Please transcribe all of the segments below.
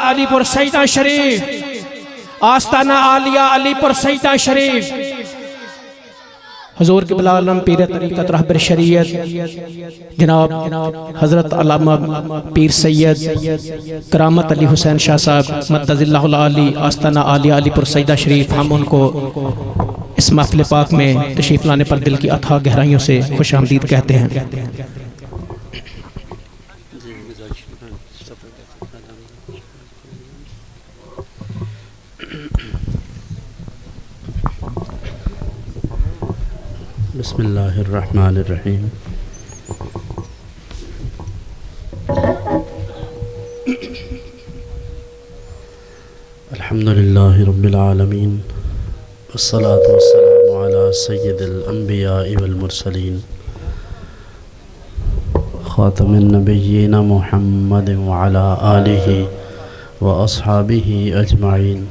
علی پور سیدہ شریف، آستانہ عالیہ علی پور سیدہ شریف، حضور قبلہ عالم پیر طریقت رہبر شریعت جناب حضرت علامہ پیر سید کرامت علی حسین شاہ صاحب مدد اللہ العالی، آستانہ عالیہ علی پور سیدہ شریف، ہم ان کو اس محفل پاک میں تشریف لانے پر دل کی اتھاہ گہرائیوں سے خوش آمدید کہتے ہیں۔ بسم اللہ الرحمن الرحیم۔ الحمدللہ رب العالمین، والصلاة والسلام علی سید الانبیاء والمرسلین، خاتم النبیین محمد وعلی آلہ واصحابہ اجمعین،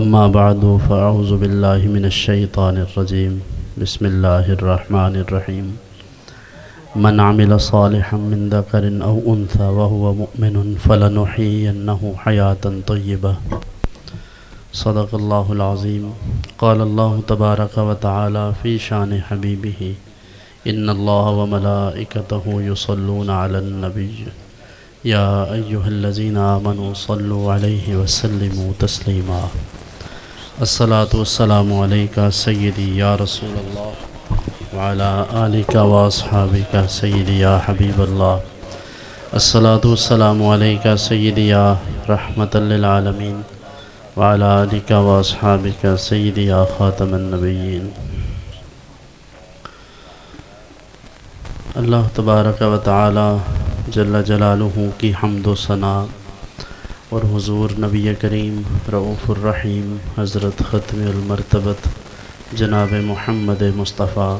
اما بعد فاعوذ باللہ من الشیطان الرجیم، بسم اللہ الرحمن الرحیم۔ من عمل صالحا من ذکر او انثى وهو مؤمن فلنحيينه حیاة طیبہ، صدق اللہ العظیم۔ قال اللہ تبارک و تعالی فی شان حبیبہ، ان اللہ وملائکتہ یصلون علی النبی یا ایہا الذین آمنوا صلوا علیہ وسلموا تسلیما۔ الصلاة والسلام علیکہ سیدی یا رسول اللہ وعلی آلکہ واصحابکہ سیدی یا حبیب اللہ۔ الصلاة والسلام علیکہ سیدی یا رحمت للعالمین وعلی آلکہ واصحابکہ سیدی یا خاتم النبیین۔ اللہ تبارک و تعالی جل جلالہ کی حمد و ثنا اور حضور نبی کریم رؤوف الرحیم حضرت ختم المرتبت جناب محمد مصطفیٰ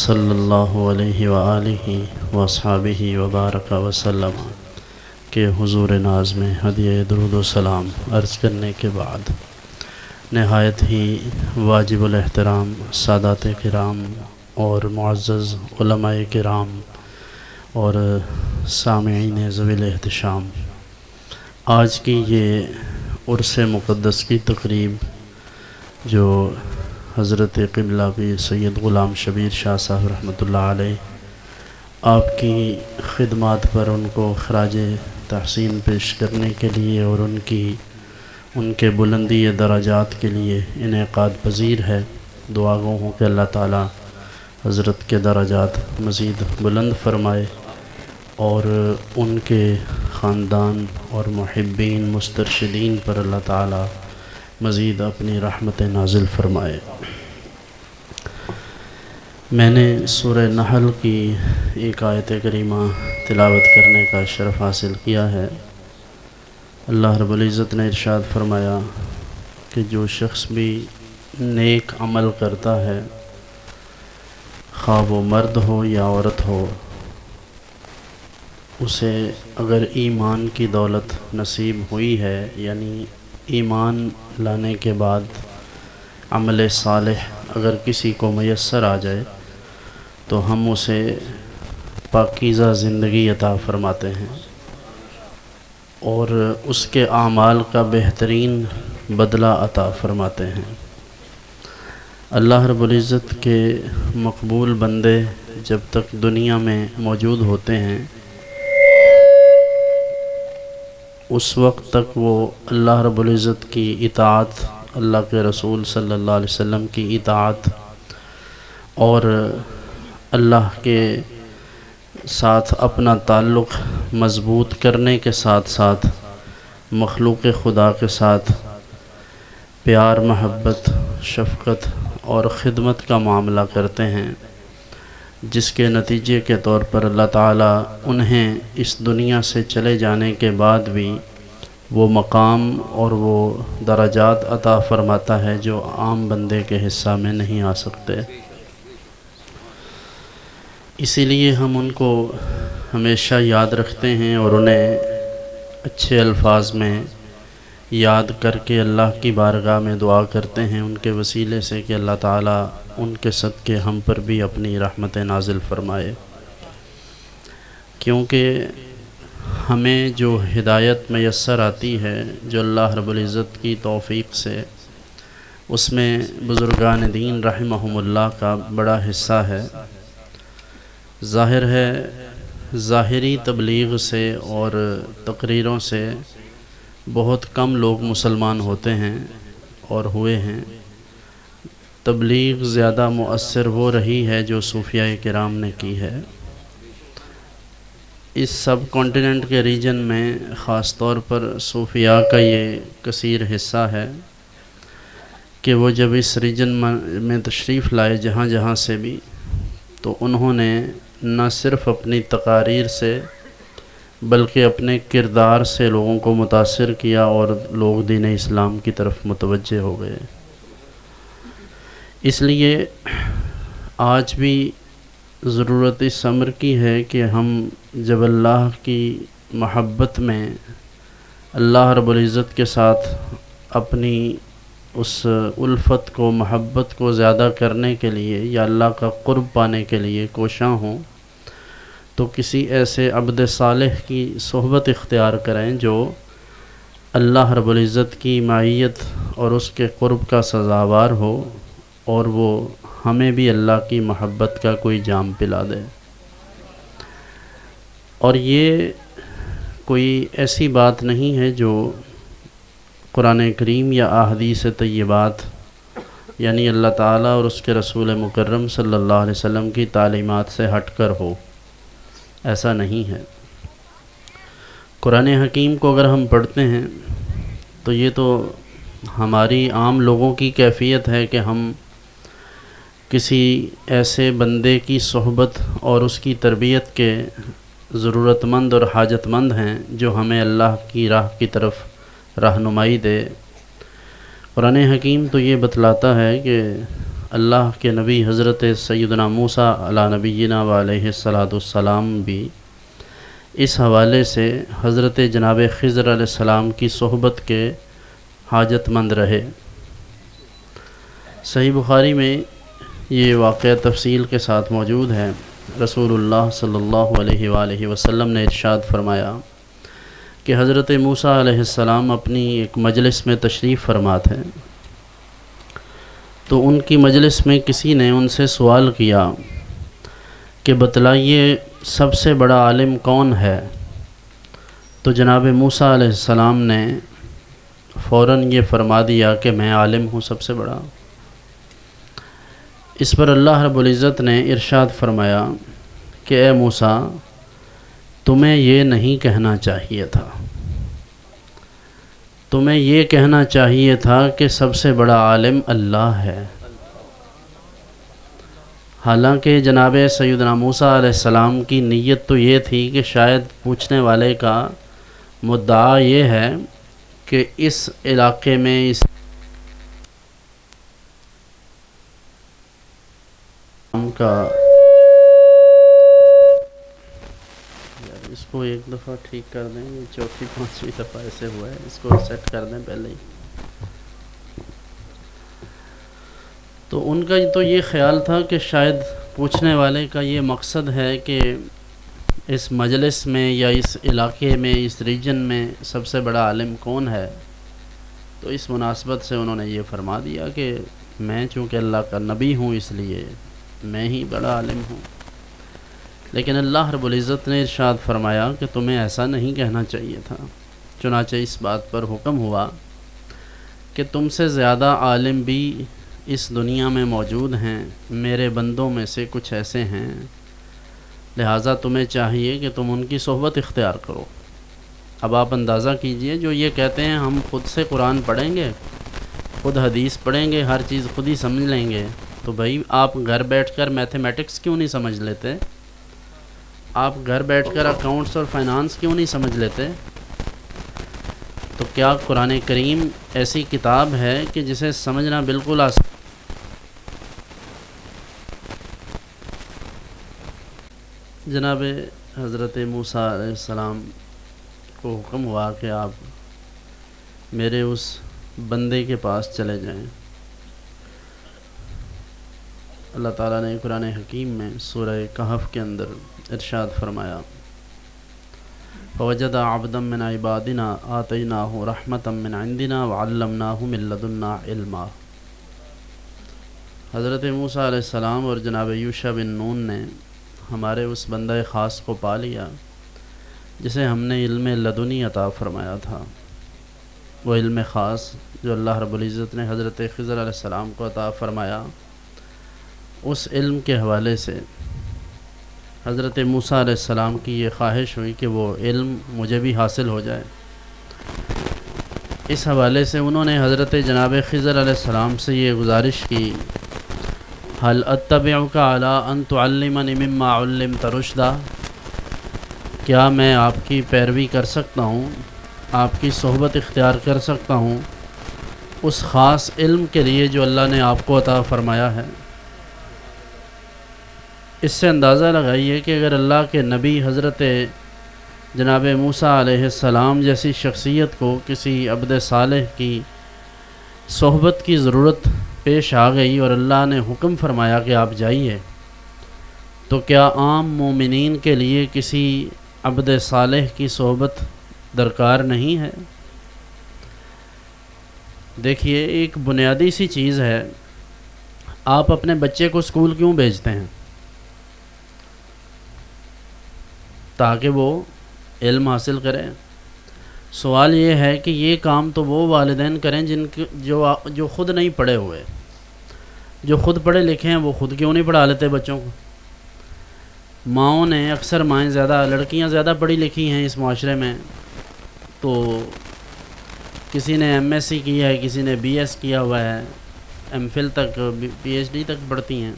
صلی اللہ علیہ وآلہ واصحابہ وبارک وسلم کے حضور ناز میں ہدیہ درود و سلام عرض کرنے کے بعد، نہایت ہی واجب الاحترام سادات کرام اور معزز علماء کرام اور سامعین ذوی الاحتشام، آج کی یہ عرس مقدس کی تقریب جو حضرت قبلہ بھی سید غلام شبیر شاہ صاحب رحمۃ اللہ علیہ آپ کی خدمات پر ان کو خراج تحسین پیش کرنے کے لیے اور ان کے بلندی درجات کے لیے انعقاد پذیر ہے۔ دعا گو ہوں کہ اللہ تعالی حضرت کے درجات مزید بلند فرمائے اور ان کے خاندان اور محبین مسترشدین پر اللہ تعالی مزید اپنی رحمت نازل فرمائے۔ میں نے سورہ نحل کی ایک آیت کریمہ تلاوت کرنے کا شرف حاصل کیا ہے۔ اللہ رب العزت نے ارشاد فرمایا کہ جو شخص بھی نیک عمل کرتا ہے، خواہ وہ مرد ہو یا عورت ہو، اسے اگر ایمان کی دولت نصیب ہوئی ہے، یعنی ایمان لانے کے بعد عمل صالح اگر کسی کو میسر آ جائے تو ہم اسے پاکیزہ زندگی عطا فرماتے ہیں اور اس کے اعمال کا بہترین بدلہ عطا فرماتے ہیں۔ اللہ رب العزت کے مقبول بندے جب تک دنیا میں موجود ہوتے ہیں، اس وقت تک وہ اللہ رب العزت کی اطاعت، اللہ کے رسول صلی اللہ علیہ وسلم کی اطاعت اور اللہ کے ساتھ اپنا تعلق مضبوط کرنے کے ساتھ ساتھ مخلوق خدا کے ساتھ پیار، محبت، شفقت اور خدمت کا معاملہ کرتے ہیں، جس کے نتیجے کے طور پر اللہ تعالیٰ انہیں اس دنیا سے چلے جانے کے بعد بھی وہ مقام اور وہ درجات عطا فرماتا ہے جو عام بندے کے حصہ میں نہیں آ سکتے۔ اسی لیے ہم ان کو ہمیشہ یاد رکھتے ہیں اور انہیں اچھے الفاظ میں یاد کر کے اللہ کی بارگاہ میں دعا کرتے ہیں ان کے وسیلے سے کہ اللہ تعالیٰ ان کے صدقے ہم پر بھی اپنی رحمت نازل فرمائے، کیونکہ ہمیں جو ہدایت میسر آتی ہے جو اللہ رب العزت کی توفیق سے، اس میں بزرگان دین رحمہم اللہ کا بڑا حصہ ہے۔ ظاہر ہے ظاہری تبلیغ سے اور تقریروں سے بہت کم لوگ مسلمان ہوتے ہیں اور ہوئے ہیں۔ تبلیغ زیادہ مؤثر وہ رہی ہے جو صوفیاء کرام نے کی ہے۔ اس سب کانٹیننٹ کے ریجن میں خاص طور پر صوفیاء کا یہ کثیر حصہ ہے کہ وہ جب اس ریجن میں تشریف لائے جہاں جہاں سے بھی، تو انہوں نے نہ صرف اپنی تقاریر سے بلکہ اپنے کردار سے لوگوں کو متاثر کیا اور لوگ دین اسلام کی طرف متوجہ ہو گئے۔ اس لیے آج بھی ضرورت اس امر کی ہے کہ ہم جب اللہ کی محبت میں اللہ رب العزت کے ساتھ اپنی اس الفت کو، محبت کو زیادہ کرنے کے لیے یا اللہ کا قرب پانے کے لیے کوشاں ہوں، تو کسی ایسے عبد صالح کی صحبت اختیار کریں جو اللہ رب العزت کی معیت اور اس کے قرب کا سزاوار ہو، اور وہ ہمیں بھی اللہ کی محبت کا کوئی جام پلا دے۔ اور یہ کوئی ایسی بات نہیں ہے جو قرآن کریم یا احادیث طیبات یعنی اللہ تعالیٰ اور اس کے رسول مکرم صلی اللہ علیہ وسلم کی تعلیمات سے ہٹ کر ہو، ایسا نہیں ہے۔ قرآن حکیم کو اگر ہم پڑھتے ہیں تو یہ تو ہماری عام لوگوں کی کیفیت ہے کہ ہم کسی ایسے بندے کی صحبت اور اس کی تربیت کے ضرورت مند اور حاجت مند ہیں جو ہمیں اللہ کی راہ کی طرف رہنمائی دے۔ قرآن حکیم تو یہ بتلاتا ہے کہ اللہ کے نبی حضرت سیدنا موسیٰ علی نبینا و علیہ الصلاۃ والسلام بھی اس حوالے سے حضرت جناب خضر علیہ السلام کی صحبت کے حاجت مند رہے۔ صحیح بخاری میں یہ واقعہ تفصیل کے ساتھ موجود ہے۔ رسول اللہ صلی اللہ علیہ وآلہ وسلم نے ارشاد فرمایا کہ حضرت موسیٰ علیہ السلام اپنی ایک مجلس میں تشریف فرما تھے، تو ان کی مجلس میں کسی نے ان سے سوال کیا کہ بتلائیے سب سے بڑا عالم کون ہے؟ تو جناب موسیٰ علیہ السلام نے فوراً یہ فرما دیا کہ میں عالم ہوں سب سے بڑا۔ اس پر اللہ رب العزت نے ارشاد فرمایا کہ اے موسیٰ، تمہیں یہ نہیں کہنا چاہیے تھا، تمہیں یہ کہنا چاہیے تھا کہ سب سے بڑا عالم اللہ ہے۔ حالانکہ جناب سیدنا موسیٰ علیہ السلام کی نیت تو یہ تھی کہ شاید پوچھنے والے کا مدعا یہ ہے کہ اس علاقے میں اس کا اس کو ایک دفعہ ٹھیک کر دیں، یہ چوتھی پانچویں دفعہ ایسے ہوا ہے، اس کو سیٹ کر دیں پہلے ہی۔ تو ان کا تو یہ خیال تھا کہ شاید پوچھنے والے کا یہ مقصد ہے کہ اس مجلس میں یا اس علاقے میں اس ریجن میں سب سے بڑا عالم کون ہے، تو اس مناسبت سے انہوں نے یہ فرما دیا کہ میں چونکہ اللہ کا نبی ہوں اس لیے میں ہی بڑا عالم ہوں۔ لیکن اللہ رب العزت نے ارشاد فرمایا کہ تمہیں ایسا نہیں کہنا چاہیے تھا۔ چنانچہ اس بات پر حکم ہوا کہ تم سے زیادہ عالم بھی اس دنیا میں موجود ہیں، میرے بندوں میں سے کچھ ایسے ہیں، لہٰذا تمہیں چاہیے کہ تم ان کی صحبت اختیار کرو۔ اب آپ اندازہ کیجئے، جو یہ کہتے ہیں ہم خود سے قرآن پڑھیں گے، خود حدیث پڑھیں گے، ہر چیز خود ہی سمجھ لیں گے، تو بھائی آپ گھر بیٹھ کر میتھمیٹکس کیوں نہیں سمجھ لیتے؟ آپ گھر بیٹھ کر اکاؤنٹس اور فائنانس کیوں نہیں سمجھ لیتے؟ تو کیا قرآن کریم ایسی کتاب ہے کہ جسے سمجھنا بالکل آسان؟ جناب حضرت موسیٰ علیہ السلام کو حکم ہوا کہ آپ میرے اس بندے کے پاس چلے جائیں۔ اللہ تعالیٰ نے قرآن حکیم میں سورہ کہف کے اندر ارشاد فرمایا، فوجد عبدا من عبادنا آتیناہ رحمتا من عندنا وعلمناہ من لدنا علما۔ حضرت موسیٰ علیہ السلام اور جناب یوشع بن نون نے ہمارے اس بندہ خاص کو پا لیا جسے ہم نے علم لدنی عطا فرمایا تھا۔ وہ علم خاص جو اللہ رب العزت نے حضرت خضر علیہ السلام کو عطا فرمایا، اس علم کے حوالے سے حضرت موسیٰ علیہ السلام کی یہ خواہش ہوئی کہ وہ علم مجھے بھی حاصل ہو جائے۔ اس حوالے سے انہوں نے حضرت جناب خضر علیہ السلام سے یہ گزارش کی، هل اتبعک علی ان تعلمنی مما علمت رشدا، کیا میں آپ کی پیروی کر سکتا ہوں، آپ کی صحبت اختیار کر سکتا ہوں اس خاص علم کے لیے جو اللہ نے آپ کو عطا فرمایا ہے۔ اس سے اندازہ لگائیے کہ اگر اللہ کے نبی حضرت جناب موسیٰ علیہ السلام جیسی شخصیت کو کسی عبد صالح کی صحبت کی ضرورت پیش آ گئی اور اللہ نے حکم فرمایا کہ آپ جائیے، تو کیا عام مومنین کے لیے کسی عبد صالح کی صحبت درکار نہیں ہے؟ دیکھیے، ایک بنیادی سی چیز ہے، آپ اپنے بچے کو اسکول کیوں بھیجتے ہیں؟ تاکہ وہ علم حاصل کرے۔ سوال یہ ہے کہ یہ کام تو وہ والدین کریں جو خود نہیں پڑھے ہوئے، جو خود پڑھے لکھے ہیں، وہ خود کیوں نہیں پڑھا لیتے بچوں کو؟ ماؤں نے اکثر مائیں زیادہ، لڑکیاں زیادہ پڑھی لکھی ہیں اس معاشرے میں، تو کسی نے ایم ایس سی کی ہے، کسی نے بی ایس کیا ہوا ہے، ایم فل تک، پی ایچ ڈی تک پڑھتی ہیں۔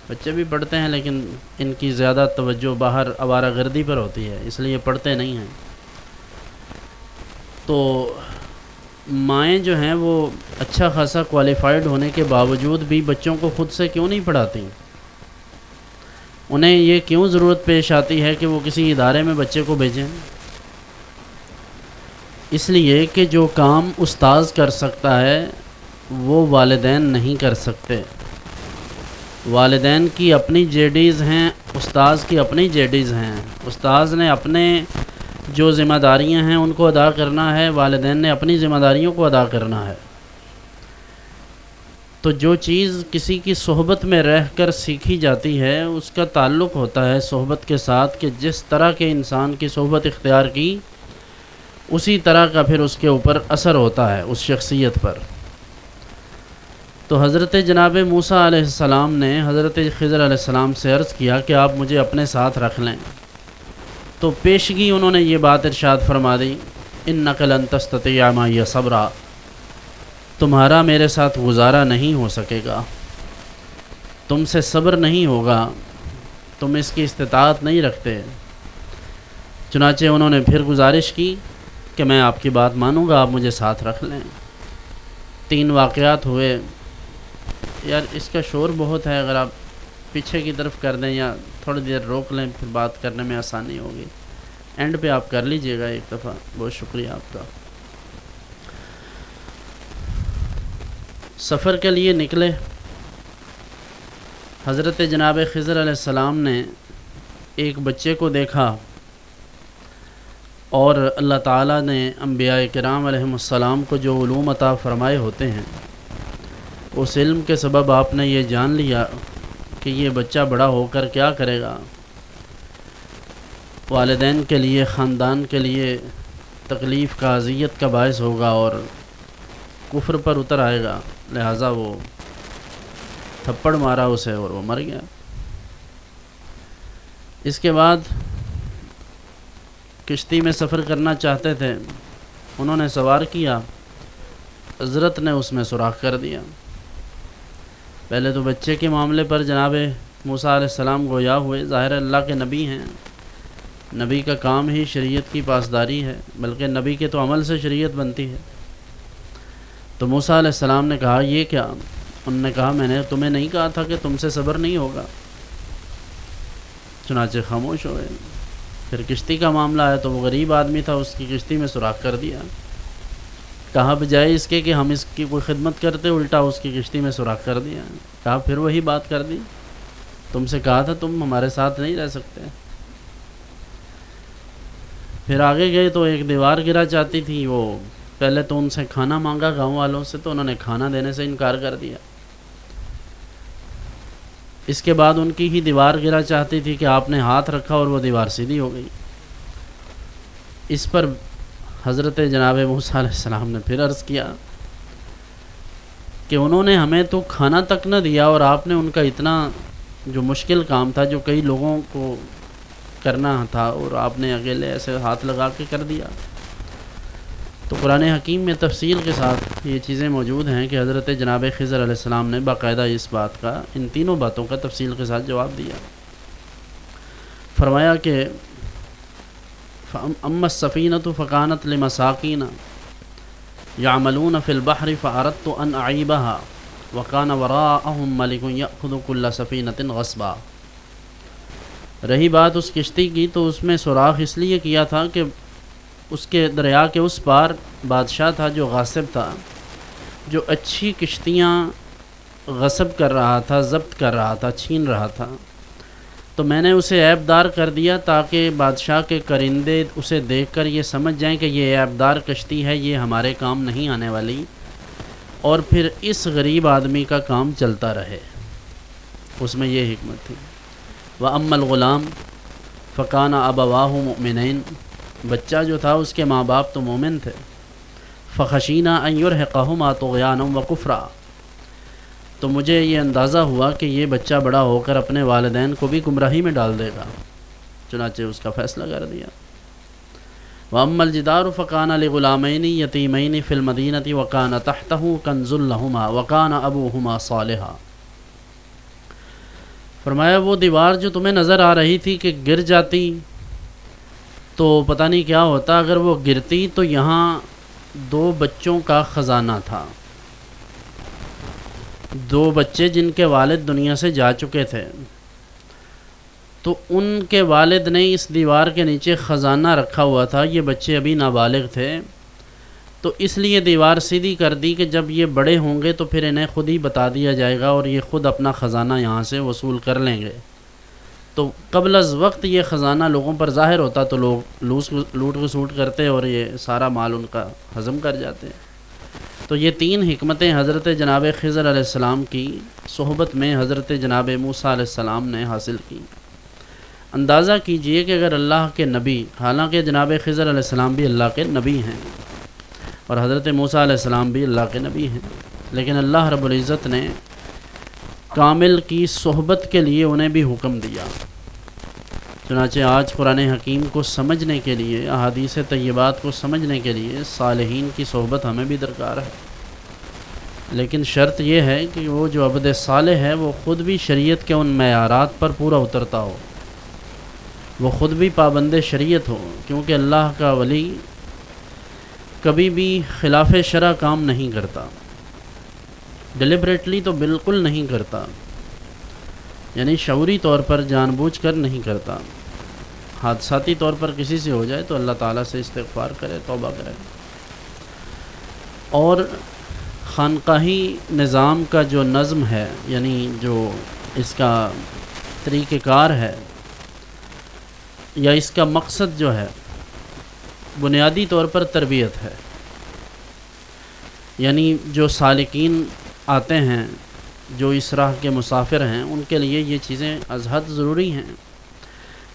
بچے بھی پڑھتے ہیں لیکن ان کی زیادہ توجہ باہر آوارہ گردی پر ہوتی ہے، اس لیے پڑھتے نہیں ہیں۔ تو مائیں جو ہیں وہ اچھا خاصا کوالیفائڈ ہونے کے باوجود بھی بچوں کو خود سے کیوں نہیں پڑھاتی؟ انہیں یہ کیوں ضرورت پیش آتی ہے کہ وہ کسی ادارے میں بچے کو بھیجیں؟ اس لیے کہ جو کام استاذ کر سکتا ہے وہ والدین نہیں کر سکتے۔ والدین کی اپنی جے ڈیز ہیں، استاذ کی اپنی جے ڈیز ہیں۔ استاذ نے اپنے جو ذمہ داریاں ہیں ان کو ادا کرنا ہے، والدین نے اپنی ذمہ داریوں کو ادا کرنا ہے۔ تو جو چیز کسی کی صحبت میں رہ کر سیکھی جاتی ہے اس کا تعلق ہوتا ہے صحبت کے ساتھ، کہ جس طرح کے انسان کی صحبت اختیار کی اسی طرح کا پھر اس کے اوپر اثر ہوتا ہے اس شخصیت پر۔ تو حضرت جناب موسیٰ علیہ السلام نے حضرت خضر علیہ السلام سے عرض کیا کہ آپ مجھے اپنے ساتھ رکھ لیں، تو پیشگی انہوں نے یہ بات ارشاد فرما دی، اِنَّكَ لَن تَسْتَطِيعَ مَعِيَ صَبْرًا، تمہارا میرے ساتھ گزارا نہیں ہو سکے گا، تم سے صبر نہیں ہوگا، تم اس کی استطاعت نہیں رکھتے۔ چنانچہ انہوں نے پھر گزارش کی کہ میں آپ کی بات مانوں گا، آپ مجھے ساتھ رکھ لیں۔ 3 واقعات ہوئے۔ یار اس کا شور بہت ہے، اگر آپ پیچھے کی طرف کر دیں یا تھوڑی دیر روک لیں پھر بات کرنے میں آسانی ہوگی۔ اینڈ پہ آپ کر لیجئے گا ایک دفعہ، بہت شکریہ آپ کا۔ سفر کے لیے نکلے، حضرت جناب خضر علیہ السلام نے ایک بچے کو دیکھا، اور اللہ تعالیٰ نے انبیاء کرام علیہم السلام کو جو علوم عطا فرمائے ہوتے ہیں، اس علم کے سبب آپ نے یہ جان لیا کہ یہ بچہ بڑا ہو کر کیا کرے گا، والدین کے لیے، خاندان کے لیے تکلیف کا، اذیت کا باعث ہوگا اور کفر پر اتر آئے گا، لہٰذا وہ تھپڑ مارا اسے اور وہ مر گیا۔ اس کے بعد کشتی میں سفر کرنا چاہتے تھے، انہوں نے سوار کیا، حضرت نے اس میں سوراخ کر دیا۔ پہلے تو بچے کے معاملے پر جناب موسیٰ علیہ السلام گویا ہوئے، ظاہر اللہ کے نبی ہیں، نبی کا کام ہی شریعت کی پاسداری ہے، بلکہ نبی کے تو عمل سے شریعت بنتی ہے۔ تو موسیٰ علیہ السلام نے کہا یہ کیا؟ انہوں نے کہا میں نے تمہیں نہیں کہا تھا کہ تم سے صبر نہیں ہوگا؟ چنانچہ خاموش ہوئے۔ پھر کشتی کا معاملہ ہے تو وہ غریب آدمی تھا، اس کی کشتی میں سوراخ کر دیا۔ کہا بجائے اس کے کہ ہم اس کی کوئی خدمت کرتے، الٹا اس کی کشتی میں سوراخ کر دیا۔ کہا پھر وہی بات کر دی، تم سے کہا تھا تم ہمارے ساتھ نہیں رہ سکتے۔ پھر آگے گئے تو ایک دیوار گرا چاہتی تھی، وہ پہلے تو ان سے کھانا مانگا گاؤں والوں سے، تو انہوں نے کھانا دینے سے انکار کر دیا۔ اس کے بعد ان کی ہی دیوار گرا چاہتی تھی کہ آپ نے ہاتھ رکھا اور وہ دیوار سیدھی ہو گئی۔ اس پر حضرت جناب موسیٰ علیہ السلام نے پھر عرض کیا کہ انہوں نے ہمیں تو کھانا تک نہ دیا، اور آپ نے ان کا اتنا جو مشکل کام تھا جو کئی لوگوں کو کرنا تھا، اور آپ نے اکیلے ایسے ہاتھ لگا کے کر دیا۔ تو قرآن حکیم میں تفصیل کے ساتھ یہ چیزیں موجود ہیں کہ حضرت جناب خضر علیہ السلام نے باقاعدہ اس بات کا، ان تینوں باتوں کا تفصیل کے ساتھ جواب دیا۔ فرمایا کہ اما السفینۃ فکانت لمساکین یعملون فی البحر فاردت ان اعیبها وکان وراءہم ملک یأخذ کل سفینۃ غصبا۔ رہی بات اس کشتی کی، تو اس میں سوراخ اس لیے کیا تھا کہ اس کے دریا کے اس پار بادشاہ تھا جو غاصب تھا، جو اچھی کشتیاں غصب کر رہا تھا، ضبط کر رہا تھا، چھین رہا تھا۔ تو میں نے اسے عیب دار کر دیا تاکہ بادشاہ کے کرندے اسے دیکھ کر یہ سمجھ جائیں کہ یہ عیب دار کشتی ہے، یہ ہمارے کام نہیں آنے والی، اور پھر اس غریب آدمی کا کام چلتا رہے۔ اس میں یہ حکمت تھی۔ وَأَمَّا الْغُلَامُ فَكَانَ أَبَوَاهُ مُؤْمِنَيْنِ، بچہ جو تھا اس کے ماں باپ تو مومن تھے۔ فَخَشِينَا أَن يُرْهِقَهُمَا طُغْيَانًا وَكُفْرًا، تو مجھے یہ اندازہ ہوا کہ یہ بچہ بڑا ہو کر اپنے والدین کو بھی گمراہی میں ڈال دے گا، چنانچہ اس کا فیصلہ کر دیا۔ وَأَمَّا الْجِدَارُ فَكَانَ لِغُلَامَيْنِ يَتِيمَيْنِ فِي الْمَدِينَةِ وَكَانَ تَحْتَهُ كَنْزٌ لَهُمَا وَكَانَ أَبُوهُمَا صَالِحًا۔ فرمایا وہ دیوار جو تمہیں نظر آ رہی تھی کہ گر جاتی تو پتہ نہیں کیا ہوتا، اگر وہ گرتی تو یہاں دو بچوں کا خزانہ تھا، دو بچے جن کے والد دنیا سے جا چکے تھے، تو ان کے والد نے اس دیوار کے نیچے خزانہ رکھا ہوا تھا۔ یہ بچے ابھی نابالغ تھے، تو اس لیے دیوار سیدھی کر دی کہ جب یہ بڑے ہوں گے تو پھر انہیں خود ہی بتا دیا جائے گا اور یہ خود اپنا خزانہ یہاں سے وصول کر لیں گے۔ تو قبل از وقت یہ خزانہ لوگوں پر ظاہر ہوتا تو لوگ لوٹ خسوٹ کرتے اور یہ سارا مال ان کا ہضم کر جاتے۔ تو یہ تین حکمتیں حضرت جناب خضر علیہ السلام کی صحبت میں حضرت جناب موسیٰ علیہ السلام نے حاصل کی۔ اندازہ کیجئے کہ اگر اللہ کے نبی، حالانکہ جناب خضر علیہ السلام بھی اللہ کے نبی ہیں اور حضرت موسیٰ علیہ السلام بھی اللہ کے نبی ہیں، لیکن اللہ رب العزت نے کامل کی صحبت کے لیے انہیں بھی حکم دیا۔ چنانچہ آج قرآن حکیم کو سمجھنے کے لیے، احادیث طیبات کو سمجھنے کے لیے صالحین کی صحبت ہمیں بھی درکار ہے، لیکن شرط یہ ہے کہ وہ جو عبد صالح ہے وہ خود بھی شریعت کے ان معیارات پر پورا اترتا ہو، وہ خود بھی پابند شریعت ہو، کیونکہ اللہ کا ولی کبھی بھی خلاف شرع کام نہیں کرتا، ڈیلیبریٹلی تو بالکل نہیں کرتا، یعنی شعوری طور پر جان بوجھ کر نہیں کرتا۔ حادثاتی طور پر کسی سے ہو جائے تو اللہ تعالیٰ سے استغفار کرے، توبہ کرے۔ اور خانقاہی نظام کا جو نظم ہے، یعنی جو اس کا طریقہ کار ہے یا اس کا مقصد جو ہے، بنیادی طور پر تربیت ہے۔ یعنی جو سالکین آتے ہیں، جو اس راہ کے مسافر ہیں، ان کے لیے یہ چیزیں از حد ضروری ہیں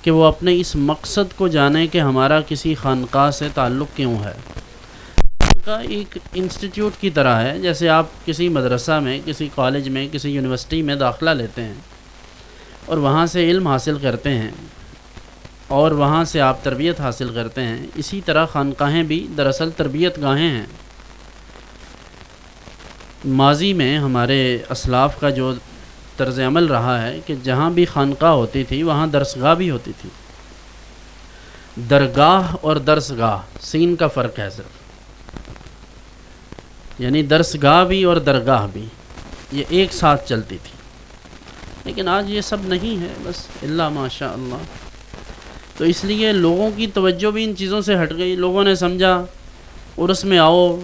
کہ وہ اپنے اس مقصد کو جانیں کہ ہمارا کسی خانقاہ سے تعلق کیوں ہے۔ خانقاہ ایک انسٹیٹیوٹ کی طرح ہے، جیسے آپ کسی مدرسہ میں، کسی کالج میں، کسی یونیورسٹی میں داخلہ لیتے ہیں اور وہاں سے علم حاصل کرتے ہیں اور وہاں سے آپ تربیت حاصل کرتے ہیں، اسی طرح خانقاہیں بھی دراصل تربیت گاہیں ہیں۔ ماضی میں ہمارے اسلاف کا جو طرز عمل رہا ہے کہ جہاں بھی خانقاہ ہوتی تھی وہاں درسگاہ بھی ہوتی تھی۔ درگاہ اور درسگاہ، سین کا فرق ہے صرف، یعنی درسگاہ بھی اور درگاہ بھی یہ ایک ساتھ چلتی تھی، لیکن آج یہ سب نہیں ہے، بس الا ماشاء اللہ۔ تو اس لیے لوگوں کی توجہ بھی ان چیزوں سے ہٹ گئی۔ لوگوں نے سمجھا عرس میں آؤ،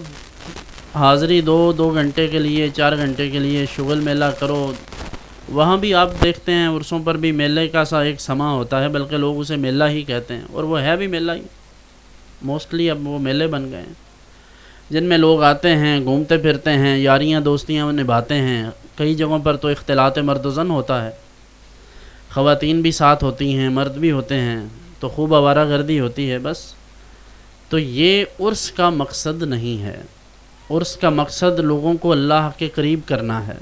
حاضری دو گھنٹے کے لیے، 4 گھنٹے کے لیے شغل میلہ کرو۔ وہاں بھی آپ دیکھتے ہیں عرسوں پر بھی میلے کا سا ایک سما ہوتا ہے، بلکہ لوگ اسے میلہ ہی کہتے ہیں، اور وہ ہے بھی میلہ ہی۔ موسٹلی اب وہ میلے بن گئے ہیں جن میں لوگ آتے ہیں، گھومتے پھرتے ہیں، یاریاں دوستیاں نبھاتے ہیں. کئی جگہوں پر تو اختلاط مرد و زن ہوتا ہے، خواتین بھی ساتھ ہوتی ہیں، مرد بھی ہوتے ہیں، تو خوب آوارہ گردی ہوتی ہے. بس تو یہ عرس کا مقصد نہیں ہے. عرس کا مقصد لوگوں کو اللہ کے قریب کرنا ہے،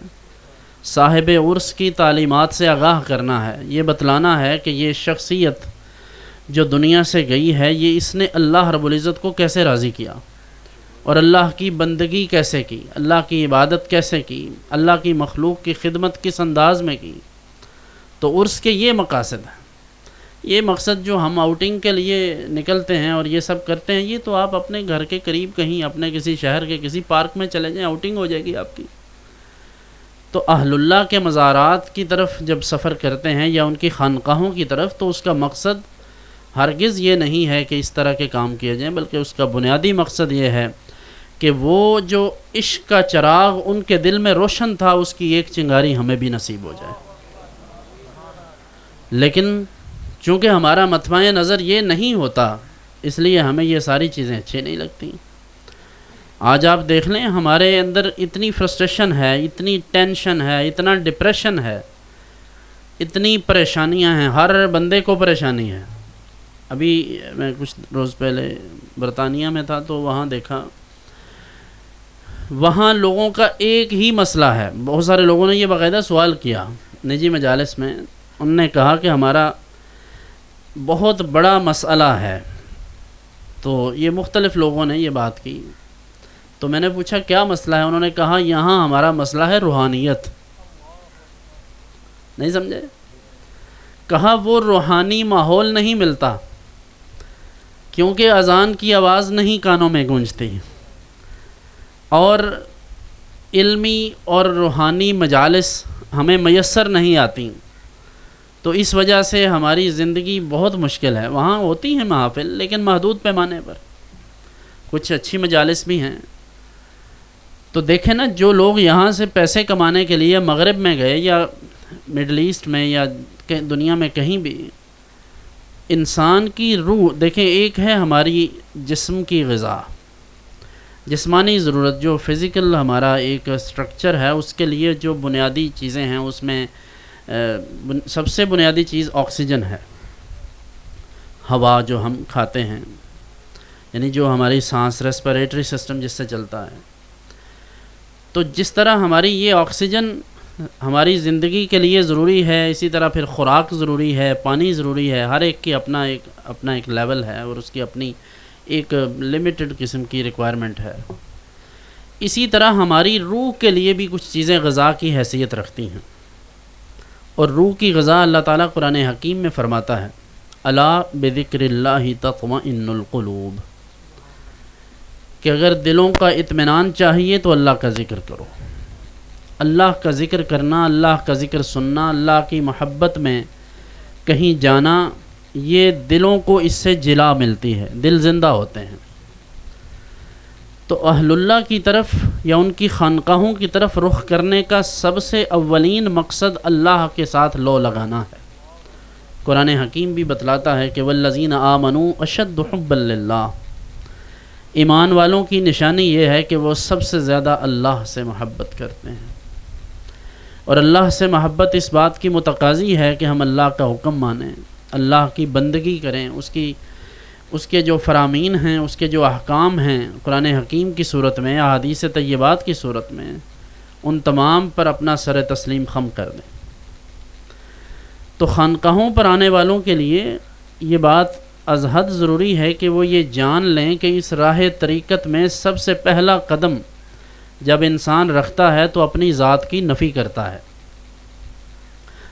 صاحب عرس کی تعلیمات سے آگاہ کرنا ہے، یہ بتلانا ہے کہ یہ شخصیت جو دنیا سے گئی ہے، یہ اس نے اللہ رب العزت کو کیسے راضی کیا اور اللہ کی بندگی کیسے کی، اللہ کی عبادت کیسے کی، اللہ کی مخلوق کی خدمت کس انداز میں کی. تو عرس کے یہ مقاصد ہیں. یہ مقصد جو ہم آؤٹنگ کے لیے نکلتے ہیں اور یہ سب کرتے ہیں، یہ تو آپ اپنے گھر کے قریب کہیں اپنے کسی شہر کے کسی پارک میں چلے جائیں، آؤٹنگ ہو جائے گی آپ کی. تو اہل اللہ کے مزارات کی طرف جب سفر کرتے ہیں یا ان کی خانقاہوں کی طرف، تو اس کا مقصد ہرگز یہ نہیں ہے کہ اس طرح کے کام کیے جائیں، بلکہ اس کا بنیادی مقصد یہ ہے کہ وہ جو عشق کا چراغ ان کے دل میں روشن تھا، اس کی ایک چنگاری ہمیں بھی نصیب ہو جائے. لیکن چونکہ ہمارا مطمع نظر یہ نہیں ہوتا، اس لیے ہمیں یہ ساری چیزیں اچھی نہیں لگتی. آج آپ دیکھ لیں ہمارے اندر اتنی فرسٹریشن ہے، اتنی ٹینشن ہے، اتنا ڈپریشن ہے، اتنی پریشانیاں ہیں، ہر بندے کو پریشانی ہے. ابھی میں کچھ روز پہلے برطانیہ میں تھا تو وہاں دیکھا، وہاں لوگوں کا ایک ہی مسئلہ ہے. بہت سارے لوگوں نے یہ باقاعدہ سوال کیا نجی مجالس میں، انہوں نے کہا کہ ہمارا بہت بڑا مسئلہ ہے. تو یہ مختلف لوگوں نے یہ بات کی، تو میں نے پوچھا کیا مسئلہ ہے؟ انہوں نے کہا یہاں ہمارا مسئلہ ہے روحانیت. نہیں سمجھے؟ کہا وہ روحانی ماحول نہیں ملتا، کیونکہ اذان کی آواز نہیں کانوں میں گونجتی، اور علمی اور روحانی مجالس ہمیں میسر نہیں آتی. تو اس وجہ سے ہماری زندگی بہت مشکل ہے. وہاں ہوتی ہیں محافل، لیکن محدود پیمانے پر، کچھ اچھی مجالس بھی ہیں. تو دیکھیں نا، جو لوگ یہاں سے پیسے کمانے کے لیے مغرب میں گئے یا مڈل ایسٹ میں یا دنیا میں کہیں بھی، انسان کی روح دیکھیں، ایک ہے ہماری جسم کی غذا، جسمانی ضرورت، جو فزیکل ہمارا ایک سٹرکچر ہے، اس کے لیے جو بنیادی چیزیں ہیں، اس میں سب سے بنیادی چیز آکسیجن ہے، ہوا جو ہم کھاتے ہیں، یعنی جو ہماری سانس، ریسپیریٹری سسٹم جس سے چلتا ہے. تو جس طرح ہماری یہ آکسیجن ہماری زندگی کے لیے ضروری ہے، اسی طرح پھر خوراک ضروری ہے، پانی ضروری ہے. ہر ایک کی اپنا ایک لیول ہے اور اس کی اپنی ایک لمیٹڈ قسم کی ریکوائرمنٹ ہے. اسی طرح ہماری روح کے لیے بھی کچھ چیزیں غذا کی حیثیت رکھتی ہیں، اور روح کی غذا اللہ تعالیٰ قرآن حکیم میں فرماتا ہے الا بذکر اللہ تطمئن القلوب، کہ اگر دلوں کا اطمینان چاہیے تو اللہ کا ذکر کرو. اللہ کا ذکر کرنا، اللہ کا ذکر سننا، اللہ کی محبت میں کہیں جانا، یہ دلوں کو اس سے جلا ملتی ہے، دل زندہ ہوتے ہیں. تو اہل اللہ کی طرف یا ان کی خانقاہوں کی طرف رخ کرنے کا سب سے اولین مقصد اللہ کے ساتھ لو لگانا ہے. قرآن حکیم بھی بتلاتا ہے کہ والذین آمنوا اشد حبا للہ، ایمان والوں کی نشانی یہ ہے کہ وہ سب سے زیادہ اللہ سے محبت کرتے ہیں. اور اللہ سے محبت اس بات کی متقاضی ہے کہ ہم اللہ کا حکم مانیں، اللہ کی بندگی کریں، اس کے جو فرامین ہیں، اس کے جو احکام ہیں قرآن حکیم کی صورت میں، احادیث طیبات کی صورت میں، ان تمام پر اپنا سر تسلیم خم کر دیں. تو خانقاہوں پر آنے والوں کے لیے یہ بات از حد ضروری ہے کہ وہ یہ جان لیں کہ اس راہ طریقت میں سب سے پہلا قدم جب انسان رکھتا ہے تو اپنی ذات کی نفی کرتا ہے،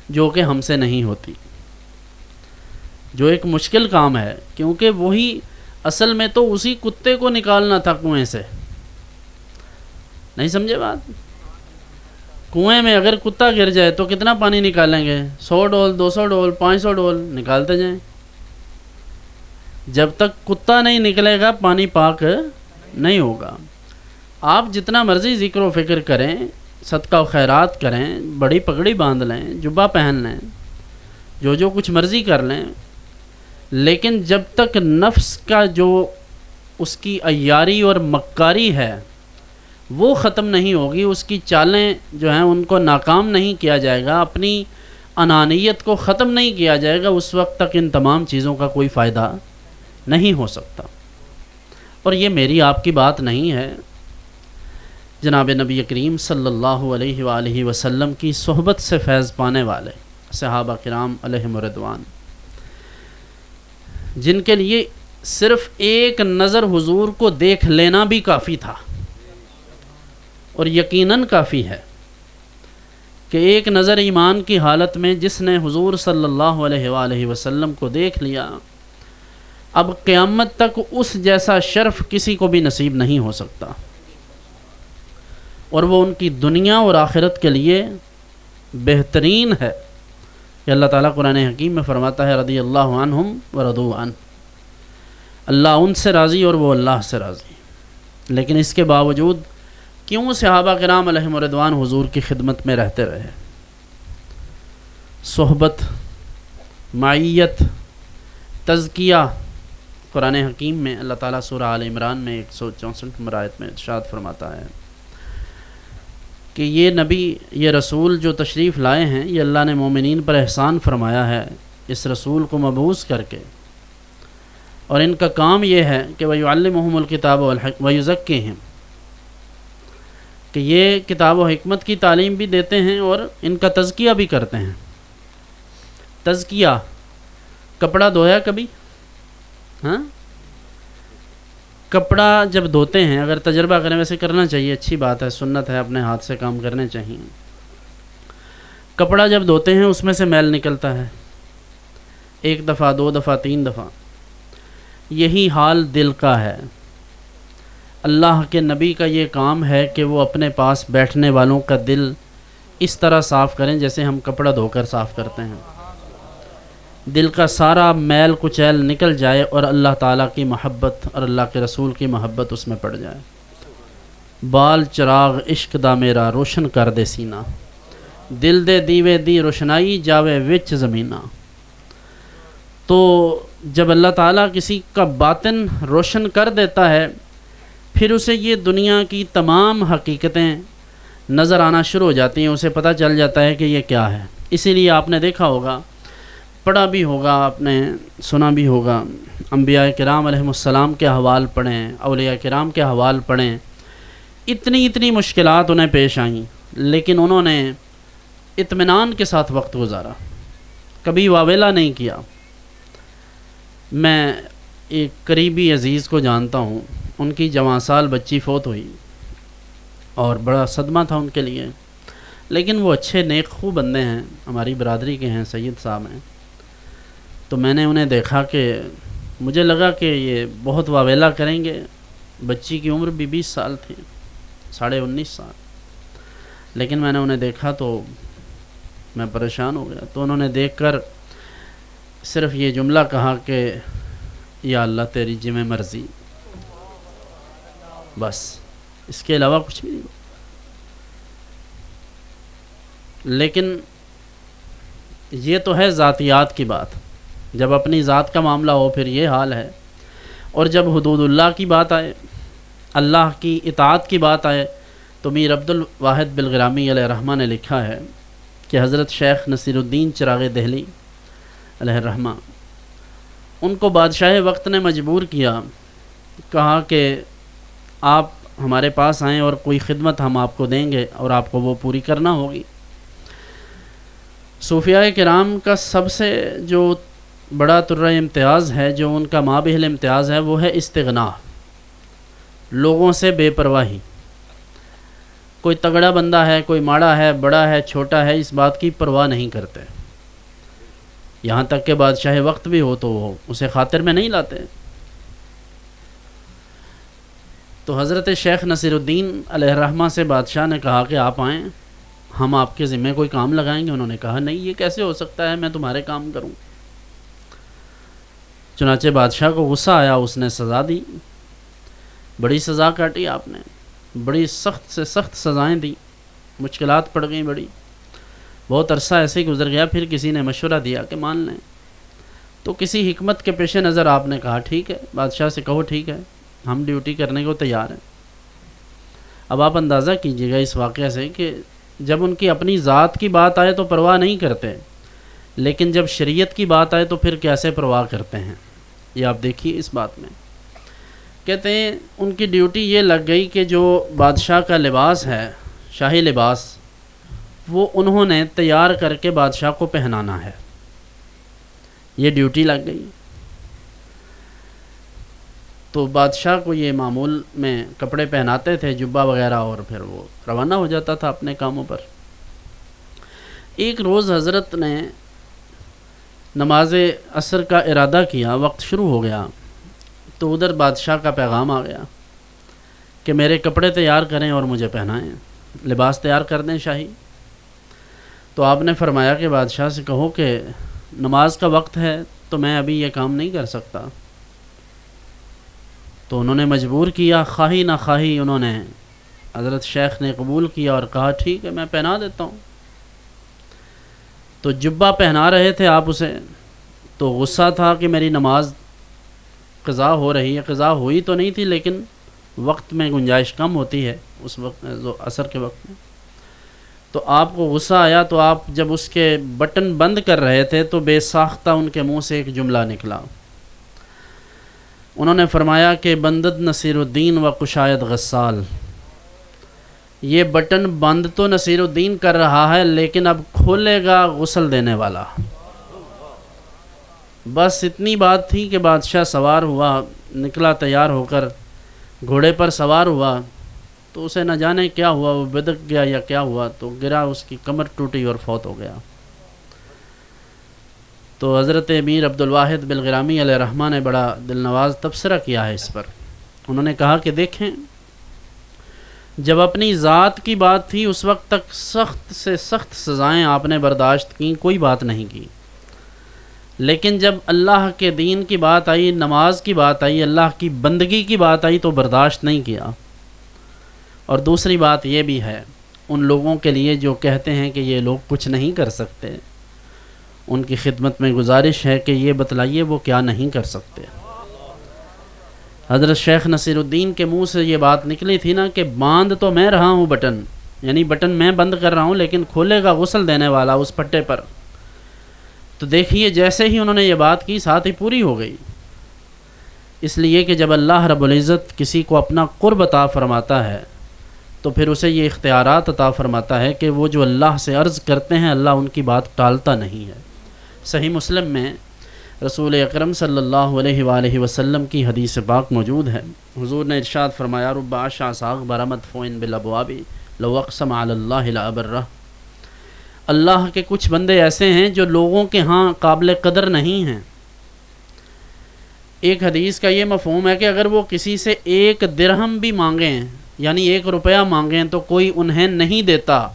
جو کہ ہم سے نہیں ہوتی، جو ایک مشکل کام ہے، کیونکہ وہی اصل میں تو اسی کتے کو نکالنا تھا کنویں سے. نہیں سمجھے بات؟ کنویں میں اگر کتا گر جائے تو کتنا پانی نکالیں گے؟ 100 ڈول، 200 ڈول، 500 ڈول نکالتے جائیں. جب تک کتا نہیں نکلے گا پانی پاک نہیں ہوگا. آپ جتنا مرضی ذکر و فکر کریں، صدقہ و خیرات کریں، بڑی پگڑی باندھ لیں، جبہ پہن لیں، جو کچھ مرضی کر لیں، لیکن جب تک نفس کا جو اس کی عیاری اور مکاری ہے وہ ختم نہیں ہوگی، اس کی چالیں جو ہیں ان کو ناکام نہیں کیا جائے گا، اپنی انانیت کو ختم نہیں کیا جائے گا، اس وقت تک ان تمام چیزوں کا کوئی فائدہ نہیں ہو سکتا۔ اور یہ میری آپ کی بات نہیں ہے، جناب نبی کریم صلی اللہ علیہ وآلہ وسلم کی صحبت سے فیض پانے والے صحابہ کرام علیہم رضوان، جن کے لیے صرف ایک نظر حضور کو دیکھ لینا بھی کافی تھا، اور یقیناً کافی ہے کہ ایک نظر ایمان کی حالت میں جس نے حضور صلی اللہ علیہ وآلہ وسلم کو دیکھ لیا، اب قیامت تک اس جیسا شرف کسی کو بھی نصیب نہیں ہو سکتا، اور وہ ان کی دنیا اور آخرت کے لیے بہترین ہے۔ کہ اللہ تعالیٰ قرآن حکیم میں فرماتا ہے رضی اللہ عنہم ورضوا عنہ، اللہ ان سے راضی اور وہ اللہ سے راضی۔ لیکن اس کے باوجود کیوں صحابہ کرام علیہم رضوان حضور کی خدمت میں رہتے رہے؟ صحبت، معیت، تزکیہ۔ قرآن حکیم میں اللہ تعالیٰ سورہ آل عمران میں 164 نمبر آیت میں ارشاد فرماتا ہے کہ یہ نبی، یہ رسول جو تشریف لائے ہیں، یہ اللہ نے مومنین پر احسان فرمایا ہے اس رسول کو مبعوث کر کے، اور ان کا کام یہ ہے کہ وَيُعَلِّمُهُمُ الْكِتَابَ وَالْحِكْمَةَ وَيُزَكِّيهِمْ، کہ یہ کتاب و حکمت کی تعلیم بھی دیتے ہیں اور ان کا تزکیہ بھی کرتے ہیں۔ تزکیہ، کپڑا دھویا کبھی؟ ہاں، کپڑا جب دھوتے ہیں، اگر تجربہ کریں، ویسے کرنا چاہیے، اچھی بات ہے، سنت ہے، اپنے ہاتھ سے کام کرنے چاہیے۔ کپڑا جب دھوتے ہیں اس میں سے میل نکلتا ہے، ایک دفعہ، دو دفعہ، تین دفعہ۔ یہی حال دل کا ہے۔ اللہ کے نبی کا یہ کام ہے کہ وہ اپنے پاس بیٹھنے والوں کا دل اس طرح صاف کریں جیسے ہم کپڑا دھو کر صاف کرتے ہیں، دل کا سارا میل کچیل نکل جائے اور اللہ تعالیٰ کی محبت اور اللہ کے رسول کی محبت اس میں پڑ جائے۔ بال چراغ عشق دا میرا روشن کر دے سینہ، دل دے دیوے دی روشنائی جاوے وچ زمینہ۔ تو جب اللہ تعالیٰ کسی کا باطن روشن کر دیتا ہے، پھر اسے یہ دنیا کی تمام حقیقتیں نظر آنا شروع ہو جاتی ہیں، اسے پتہ چل جاتا ہے کہ یہ کیا ہے۔ اسی لیے آپ نے دیکھا ہوگا، پڑھا بھی ہوگا، آپ نے سنا بھی ہوگا، انبیاء کرام علیہم السلام کے احوال پڑھیں، اولیاء کرام کے احوال پڑھیں، اتنی مشکلات انہیں پیش آئیں، لیکن انہوں نے اطمینان کے ساتھ وقت گزارا، کبھی واویلا نہیں کیا۔ میں ایک قریبی عزیز کو جانتا ہوں، ان کی جوان سال بچی فوت ہوئی اور بڑا صدمہ تھا ان کے لیے، لیکن وہ اچھے نیک خو بندے ہیں، ہماری برادری کے ہیں، سید صاحب ہیں۔ تو میں نے انہیں دیکھا کہ مجھے لگا کہ یہ بہت واویلا کریں گے، بچی کی عمر بھی 20 سال تھی، 19.5 سال، لیکن میں نے انہیں دیکھا تو میں پریشان ہو گیا۔ تو انہوں نے دیکھ کر صرف یہ جملہ کہا کہ یا اللہ تیری جمع مرضی، بس، اس کے علاوہ کچھ بھی نہیں۔ لیکن یہ تو ہے ذاتیات کی بات، جب اپنی ذات کا معاملہ ہو پھر یہ حال ہے، اور جب حدود اللہ کی بات آئے، اللہ کی اطاعت کی بات آئے، تو میر عبد الواحد بلغرامی علیہ الرحمہ نے لکھا ہے کہ حضرت شیخ نصیر الدین چراغ دہلی علیہ الرحمہ، ان کو بادشاہ وقت نے مجبور کیا، کہا کہ آپ ہمارے پاس آئیں اور کوئی خدمت ہم آپ کو دیں گے اور آپ کو وہ پوری کرنا ہوگی۔ صوفیاء کرام کا سب سے جو بڑا طرہ امتیاز ہے، جو ان کا مابہل امتیاز ہے، وہ ہے استغنا، لوگوں سے بے پرواہی۔ کوئی تگڑا بندہ ہے، کوئی ماڑا ہے، بڑا ہے، چھوٹا ہے، اس بات کی پرواہ نہیں کرتے، یہاں تک کہ بادشاہ وقت بھی ہو تو وہ اسے خاطر میں نہیں لاتے۔ تو حضرت شیخ نصیر الدین علیہ الرحمہ سے بادشاہ نے کہا کہ آپ آئیں، ہم آپ کے ذمہ کوئی کام لگائیں گے۔ انہوں نے کہا نہیں، یہ کیسے ہو سکتا ہے، میں تمہارے کام کروں۔ چنانچہ بادشاہ کو غصہ آیا، اس نے سزا دی، بڑی سزا کاٹی آپ نے، بڑی سخت سے سخت سزائیں دی، مشکلات پڑ گئیں بڑی۔ بہت عرصہ ایسے ہی گزر گیا، پھر کسی نے مشورہ دیا کہ مان لیں۔ تو کسی حکمت کے پیش نظر آپ نے کہا ٹھیک ہے، بادشاہ سے کہو ٹھیک ہے، ہم ڈیوٹی کرنے کو تیار ہیں۔ اب آپ اندازہ کیجئے گا اس واقعہ سے کہ جب ان کی اپنی ذات کی بات آئے تو پرواہ نہیں کرتے، لیکن جب شریعت کی بات آئے تو پھر کیسے پرواہ کرتے ہیں، یہ آپ دیکھیے اس بات میں۔ کہتے ہیں ان کی ڈیوٹی یہ لگ گئی کہ جو بادشاہ کا لباس ہے، شاہی لباس، وہ انہوں نے تیار کر کے بادشاہ کو پہنانا ہے، یہ ڈیوٹی لگ گئی۔ تو بادشاہ کو یہ معمول میں کپڑے پہناتے تھے، جبہ وغیرہ، اور پھر وہ روانہ ہو جاتا تھا اپنے کاموں پر۔ ایک روز حضرت نے نماز عصر کا ارادہ کیا، وقت شروع ہو گیا، تو ادھر بادشاہ کا پیغام آ گیا کہ میرے کپڑے تیار کریں اور مجھے پہنائیں، لباس تیار کر دیں شاہی۔ تو آپ نے فرمایا کہ بادشاہ سے کہو کہ نماز کا وقت ہے تو میں ابھی یہ کام نہیں کر سکتا۔ تو انہوں نے مجبور کیا، خواہی نہ خواہی انہوں نے، حضرت شیخ نے قبول کیا اور کہا ٹھیک ہے میں پہنا دیتا ہوں۔ تو جبہ پہنا رہے تھے آپ اسے، تو غصہ تھا کہ میری نماز قضا ہو رہی ہے، قضا ہوئی تو نہیں تھی لیکن وقت میں گنجائش کم ہوتی ہے اس وقت، جو عصر کے وقت میں۔ تو آپ کو غصہ آیا، تو آپ جب اس کے بٹن بند کر رہے تھے تو بے ساختہ ان کے منہ سے ایک جملہ نکلا۔ انہوں نے فرمایا کہ بندد نصیر الدین و کشاید غسال، یہ بٹن بند تو نصیر الدین کر رہا ہے لیکن اب کھولے گا غسل دینے والا۔ بس اتنی بات تھی کہ بادشاہ سوار ہوا، نکلا تیار ہو کر، گھوڑے پر سوار ہوا، تو اسے نہ جانے کیا ہوا، وہ بدک گیا یا کیا ہوا، تو گرا، اس کی کمر ٹوٹی اور فوت ہو گیا۔ تو حضرت امیر عبدالواحد بلغرامی علیہ رحمہ نے بڑا دل نواز تبصرہ کیا ہے اس پر۔ انہوں نے کہا کہ دیکھیں، جب اپنی ذات کی بات تھی اس وقت تک سخت سے سخت سزائیں آپ نے برداشت کیں، کوئی بات نہیں کی، لیکن جب اللہ کے دین کی بات آئی، نماز کی بات آئی، اللہ کی بندگی کی بات آئی تو برداشت نہیں کیا۔ اور دوسری بات یہ بھی ہے ان لوگوں کے لیے جو کہتے ہیں کہ یہ لوگ کچھ نہیں کر سکتے، ان کی خدمت میں گزارش ہے کہ یہ بتلائیے وہ کیا نہیں کر سکتے۔ حضرت شیخ نصیر الدین کے منہ سے یہ بات نکلی تھی نا کہ باندھ تو میں رہا ہوں بٹن، یعنی بٹن میں بند کر رہا ہوں لیکن کھولے گا غسل دینے والا اس پٹے پر۔ تو دیکھیے جیسے ہی انہوں نے یہ بات کی ساتھ ہی پوری ہو گئی، اس لیے کہ جب اللہ رب العزت کسی کو اپنا قرب عطا فرماتا ہے تو پھر اسے یہ اختیارات عطا فرماتا ہے کہ وہ جو اللہ سے عرض کرتے ہیں اللہ ان کی بات ٹالتا نہیں ہے۔ صحیح مسلم میں رسول اکرم صلی اللہ علیہ وآلہ وسلم کی حدیث پاک موجود ہے، حضور نے ارشاد فرمایا رب عشا ساغ برمت فوئن بالابواب لو اقسم علی اللہ لابرہ۔ اللہ کے کچھ بندے ایسے ہیں جو لوگوں کے ہاں قابل قدر نہیں ہیں۔ ایک حدیث کا یہ مفہوم ہے کہ اگر وہ کسی سے 1 درہم بھی مانگیں، یعنی 1 روپیہ مانگیں تو کوئی انہیں نہیں دیتا،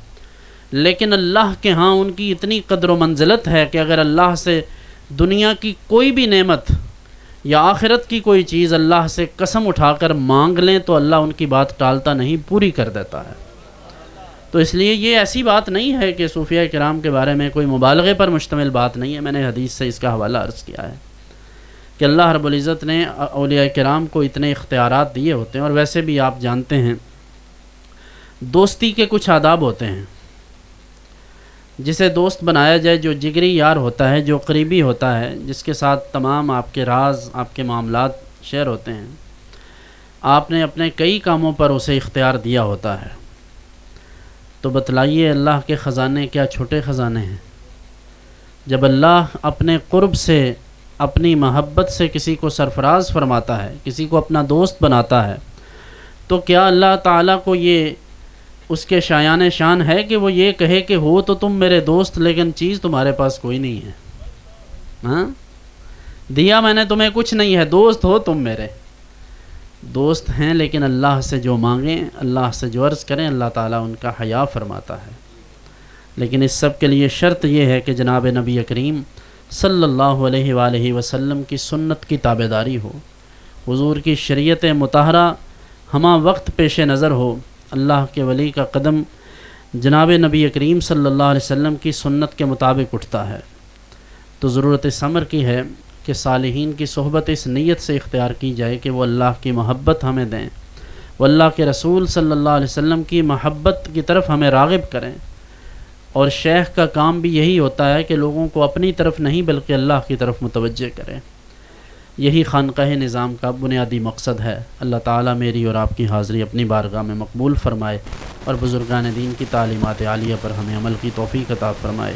لیکن اللہ کے ہاں ان کی اتنی قدر و منزلت ہے کہ اگر اللہ سے دنیا کی کوئی بھی نعمت یا آخرت کی کوئی چیز اللہ سے قسم اٹھا کر مانگ لیں تو اللہ ان کی بات ٹالتا نہیں، پوری کر دیتا ہے۔ تو اس لیے یہ ایسی بات نہیں ہے کہ صوفیہ کرام کے بارے میں کوئی مبالغے پر مشتمل بات نہیں ہے، میں نے حدیث سے اس کا حوالہ عرض کیا ہے کہ اللہ رب العزت نے اولیاء کرام کو اتنے اختیارات دیے ہوتے ہیں۔ اور ویسے بھی آپ جانتے ہیں دوستی کے کچھ آداب ہوتے ہیں، جسے دوست بنایا جائے، جو جگری یار ہوتا ہے، جو قریبی ہوتا ہے، جس کے ساتھ تمام آپ کے راز، آپ کے معاملات شیئر ہوتے ہیں، آپ نے اپنے کئی کاموں پر اسے اختیار دیا ہوتا ہے۔ تو بتلائیے اللہ کے خزانے کیا چھوٹے خزانے ہیں؟ جب اللہ اپنے قرب سے، اپنی محبت سے کسی کو سرفراز فرماتا ہے، کسی کو اپنا دوست بناتا ہے، تو کیا اللہ تعالیٰ کو یہ اس کے شایان شان ہے کہ وہ یہ کہے کہ ہو تو تم میرے دوست لیکن چیز تمہارے پاس کوئی نہیں ہے؟ ہاں، دیا میں نے تمہیں کچھ نہیں ہے، دوست ہو تم میرے، دوست ہیں لیکن اللہ سے جو مانگیں، اللہ سے جو عرض کریں اللہ تعالیٰ ان کا حیا فرماتا ہے۔ لیکن اس سب کے لیے شرط یہ ہے کہ جناب نبی کریم صلی اللہ علیہ وآلہ وسلم کی سنت کی تابعداری ہو، حضور کی شریعت مطہرہ ہمہ وقت پیش نظر ہو، اللہ کے ولی کا قدم جناب نبی کریم صلی اللہ علیہ وسلم کی سنت کے مطابق اٹھتا ہے۔ تو ضرورت اس امر کی ہے کہ صالحین کی صحبت اس نیت سے اختیار کی جائے کہ وہ اللہ کی محبت ہمیں دیں، وہ اللہ کے رسول صلی اللہ علیہ وسلم کی محبت کی طرف ہمیں راغب کریں۔ اور شیخ کا کام بھی یہی ہوتا ہے کہ لوگوں کو اپنی طرف نہیں بلکہ اللہ کی طرف متوجہ کریں۔ یہی خانقاہ نظام کا بنیادی مقصد ہے۔ اللہ تعالیٰ میری اور آپ کی حاضری اپنی بارگاہ میں مقبول فرمائے اور بزرگان دین کی تعلیمات عالیہ پر ہمیں عمل کی توفیق عطا فرمائے۔